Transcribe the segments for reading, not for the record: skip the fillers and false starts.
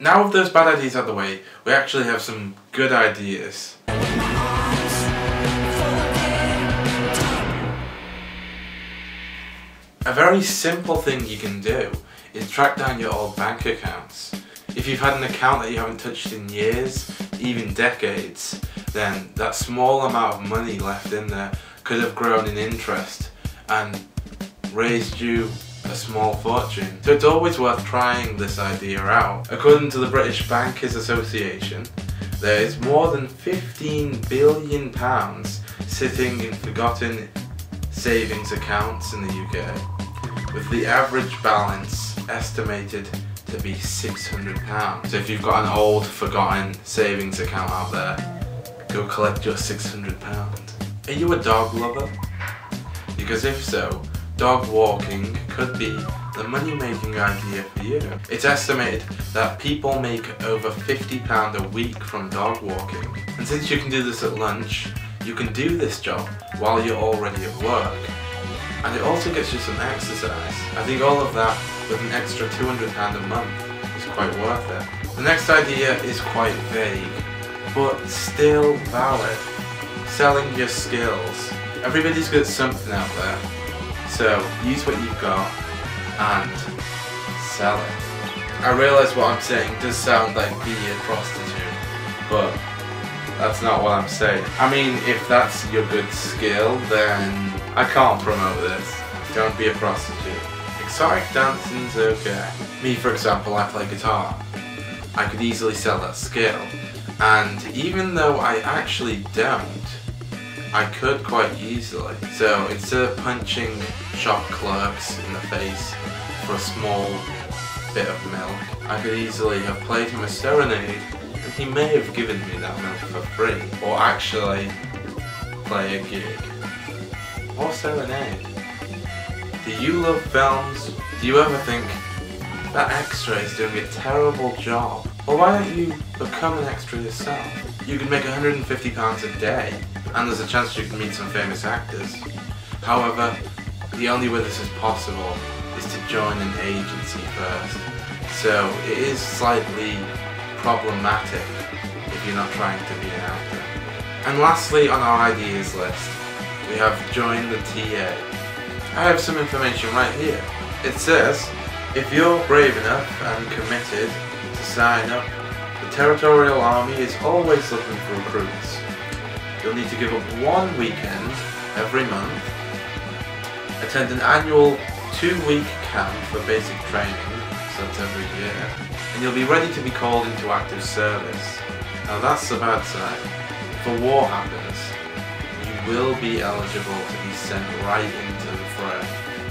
Now with those bad ideas out of the way, we actually have some good ideas. A very simple thing you can do is track down your old bank accounts. If you've had an account that you haven't touched in years, even decades, then that small amount of money left in there could have grown in interest and raised you a small fortune. So it's always worth trying this idea out. According to the British Bankers Association, there is more than £15 billion sitting in forgotten savings accounts in the UK, with the average balance estimated to be £600. So if you've got an old forgotten savings account out there, go collect your £600. Are you a dog lover? Because if so, dog walking could be the money-making idea for you. It's estimated that people make over £50 a week from dog walking. And since you can do this at lunch, you can do this job while you're already at work. And it also gets you some exercise. I think all of that with an extra £200 a month is quite worth it. The next idea is quite vague, but still valid. Selling your skills. Everybody's got something out there, so use what you've got and sell it. I realise what I'm saying does sound like be a prostitute, but that's not what I'm saying. I mean, if that's your good skill, then I can't promote this. Don't be a prostitute. Exotic dancing's okay. Me, for example, I play guitar. I could easily sell that skill, and even though I actually don't, I could quite easily. So instead of punching shop clerks in the face for a small bit of milk, I could easily have played him a serenade, and he may have given me that milk for free, or actually play a gig. Or serenade. Do you love films? Do you ever think that extra is doing a terrible job? Well, why don't you become an extra yourself? You could make £150 a day, and there's a chance you can meet some famous actors. However, the only way this is possible is to join an agency first. So it is slightly problematic if you're not trying to be an actor. And lastly on our ideas list, we have join the TA. I have some information right here. It says, if you're brave enough and committed to sign up, the Territorial Army is always looking for recruits. You'll need to give up one weekend every month, attend an annual 2-week camp for basic training, so that's every year, and you'll be ready to be called into active service. Now that's the bad side. If a war happens, you will be eligible to be sent right into the fray.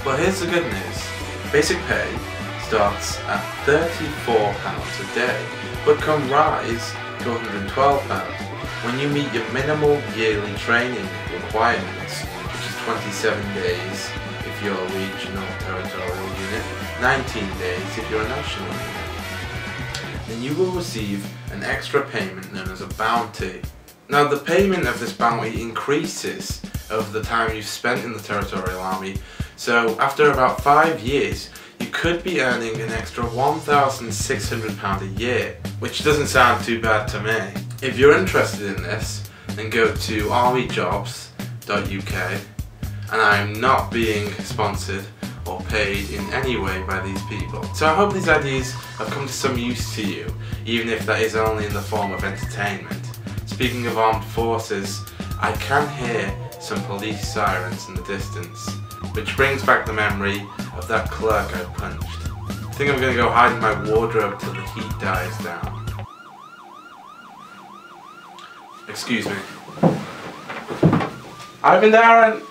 But here's the good news. Basic pay starts at £34 a day, but can rise to £112 when you meet your minimal yearly training requirements, which is 27 days if you're a regional territorial unit, 19 days if you're a national unit. Then you will receive an extra payment known as a bounty. Now the payment of this bounty increases over the time you've spent in the Territorial Army, so after about 5 years you could be earning an extra £1,600 a year, which doesn't sound too bad to me. If you're interested in this, then go to armyjobs.uk, and I'm not being sponsored or paid in any way by these people. So I hope these ideas have come to some use to you, even if that is only in the form of entertainment. Speaking of armed forces, I can hear some police sirens in the distance, which brings back the memory of that clerk I punched. I think I'm going to go hide in my wardrobe till the heat dies down. Excuse me. I've been Darren!